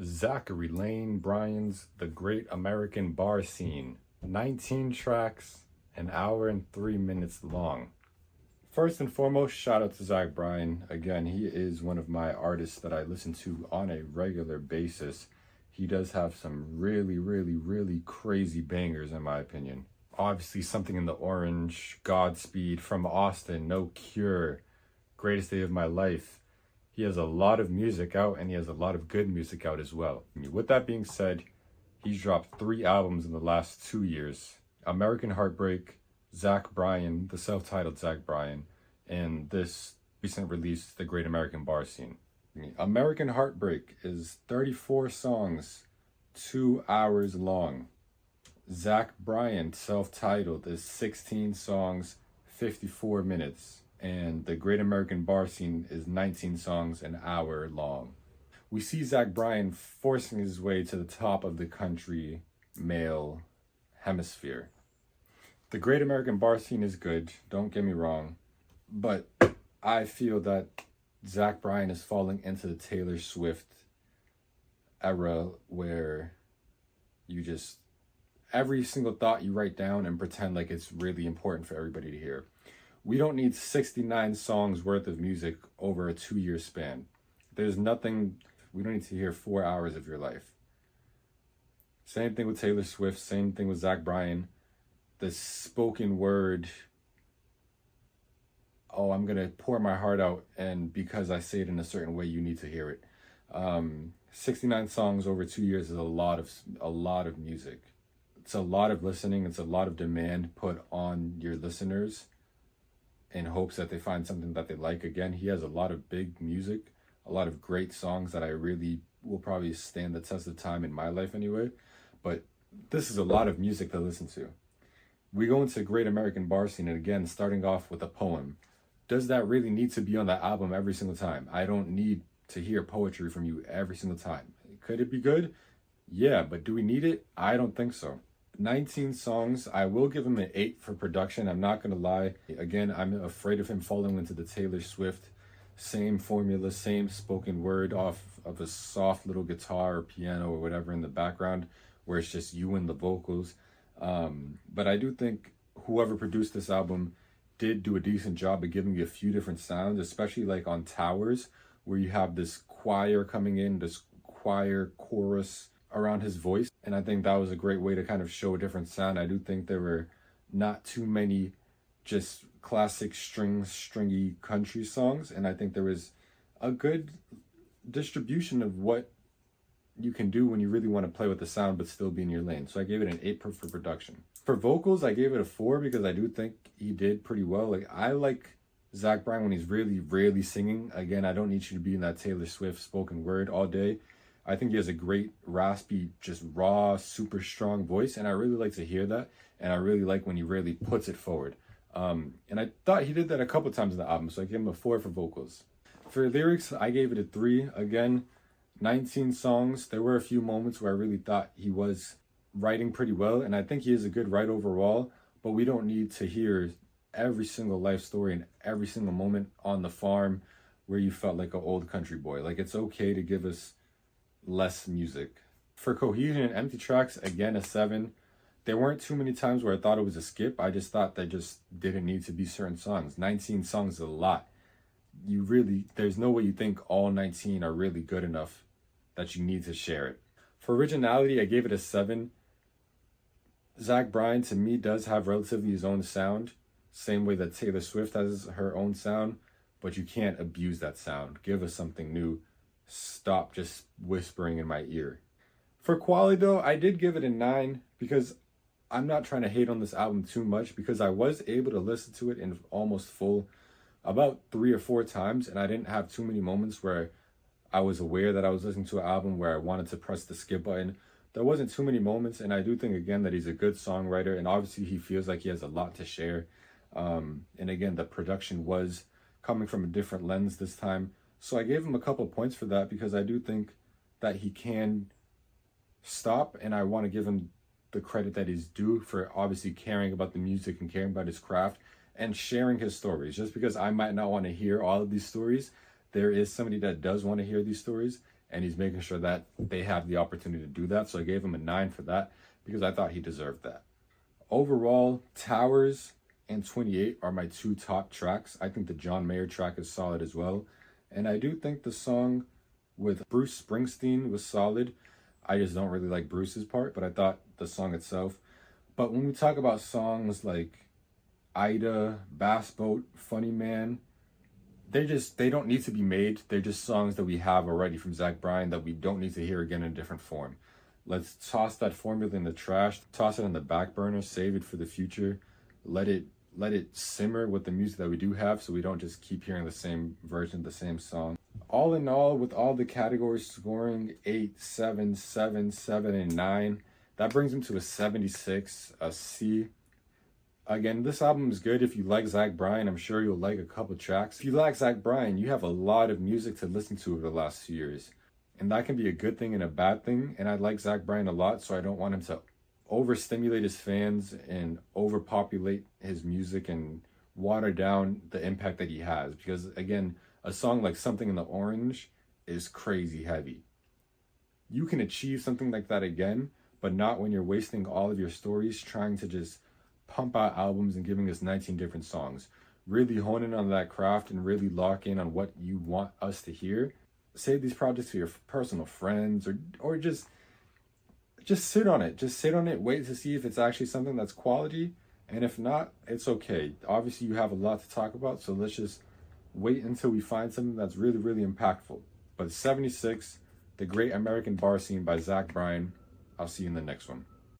Zachary Lane Bryan's The Great American Bar Scene. 19 tracks, an hour and 3 minutes long. First and foremost, shout out to Zach Bryan. Again, he is one of my artists that I listen to on a regular basis. He does have some really crazy bangers in my opinion. Obviously, Something in the Orange, Godspeed, From Austin, No Cure, Greatest Day of My Life. He has a lot of music out, and he has a lot of good music out as well. With that being said, he's dropped 3 albums in the last 2 years. American Heartbreak, Zach Bryan, the self-titled Zach Bryan, and this recent release, The Great American Bar Scene. American Heartbreak is 34 songs, 2 hours long. Zach Bryan, self-titled, is 16 songs, 54 minutes. And The Great American Bar Scene is 19 songs, an hour long. We see Zach Bryan forcing his way to the top of the country male hemisphere. The Great American Bar Scene is good, don't get me wrong, but I feel that Zach Bryan is falling into the Taylor Swift era where you just, every single thought you write down and pretend like it's really important for everybody to hear. We don't need 69 songs worth of music over a 2-year span. There's nothing, we don't need to hear 4 hours of your life. Same thing with Taylor Swift, same thing with Zach Bryan. The spoken word, oh, I'm gonna pour my heart out, and because I say it in a certain way, you need to hear it. 69 songs over 2 years is a lot of music. It's a lot of listening, it's a lot of demand put on your listeners in hopes that they find something that they like. Again, he has a lot of big music, a lot of great songs that I really will probably stand the test of time in my life anyway. But this is a lot of music to listen to. We go into Great American Bar Scene, and again, starting off with a poem. Does that really need to be on the album every single time? I don't need to hear poetry from you every single time. Could it be good? Yeah, but do we need it? I don't think so. 19 songs. I will give him an 8 for production. I'm not going to lie. Again, I'm afraid of him falling into the Taylor Swift. Same formula, same spoken word off of a soft little guitar or piano or whatever in the background where it's just you and the vocals. But I do think whoever produced this album did do a decent job of giving you a few different sounds, especially like on Towers, where you have this choir coming in, this choir chorus around his voice. And I think that was a great way to kind of show a different sound. I do think there were not too many just classic stringy country songs. And I think there was a good distribution of what you can do when you really want to play with the sound but still be in your lane. So I gave it an 8 for production. For vocals, I gave it a 4 because I do think he did pretty well. Like, I like Zach Bryan when he's really singing. Again, I don't need you to be in that Taylor Swift spoken word all day. I think he has a great, raspy, just raw, super strong voice, and I really like to hear that, and I really like when he really puts it forward. And I thought he did that a couple times in the album, so I gave him a 4 for vocals. For lyrics, I gave it a 3. Again, 19 songs. There were a few moments where I really thought he was writing pretty well, and I think he is a good writer overall, but we don't need to hear every single life story and every single moment on the farm where you felt like an old country boy. Like, it's okay to give us less music. For cohesion and empty tracks, again, a 7. There weren't too many times where I thought it was a skip. I just thought there just didn't need to be certain songs. 19 songs is a lot. There's no way you think all 19 are really good enough that you need to share it. For originality, I gave it a 7. Zach Bryan, to me, does have relatively his own sound, same way that Taylor Swift has her own sound, but you can't abuse that sound. Give us something new. Stop just whispering in my ear. For quality though, I did give it a 9 because I'm not trying to hate on this album too much, because I was able to listen to it in almost full about 3 or 4 times, and I didn't have too many moments where I was aware that I was listening to an album where I wanted to press the skip button. There wasn't too many moments, and I do think again that he's a good songwriter, and obviously he feels like he has a lot to share. And again, the production was coming from a different lens this time. So I gave him a couple points for that because I do think that he can stop, and I want to give him the credit that he's due for obviously caring about the music and caring about his craft and sharing his stories. Just because I might not want to hear all of these stories, there is somebody that does want to hear these stories, and he's making sure that they have the opportunity to do that. So I gave him a 9 for that because I thought he deserved that. Overall, Towers and 28 are my 2 top tracks. I think the John Mayer track is solid as well. And I do think the song with Bruce Springsteen was solid. I just don't really like Bruce's part, but I thought the song itself. But when we talk about songs like Ida, Bass Boat, Funny Man, they don't need to be made. They're just songs that we have already from Zach Bryan that we don't need to hear again in a different form. Let's toss that formula in the trash, toss it on the back burner, save it for the future. Let it simmer with the music that we do have, so we don't just keep hearing the same version, the same song. All in all, with all the categories scoring 8, 7, 7, 7, and 9, that brings him to a 76, a C. Again, this album is good. If you like Zach Bryan, I'm sure you'll like a couple tracks. If you like Zach Bryan, you have a lot of music to listen to over the last few years. And that can be a good thing and a bad thing. And I like Zach Bryan a lot, so I don't want him to overstimulate his fans and overpopulate his music and water down the impact that he has. Because again, a song like Something in the Orange is crazy heavy. You can achieve something like that again, but not when you're wasting all of your stories trying to just pump out albums and giving us 19 different songs. Really hone in on that craft and really lock in on what you want us to hear. Save these projects for your personal friends, or just sit on it. Just sit on it, wait to see if it's actually something that's quality. And if not, it's okay. Obviously, you have a lot to talk about, so let's just wait until we find something that's really, really impactful. But 76, The Great American Bar Scene by Zach Bryan. I'll see you in the next one.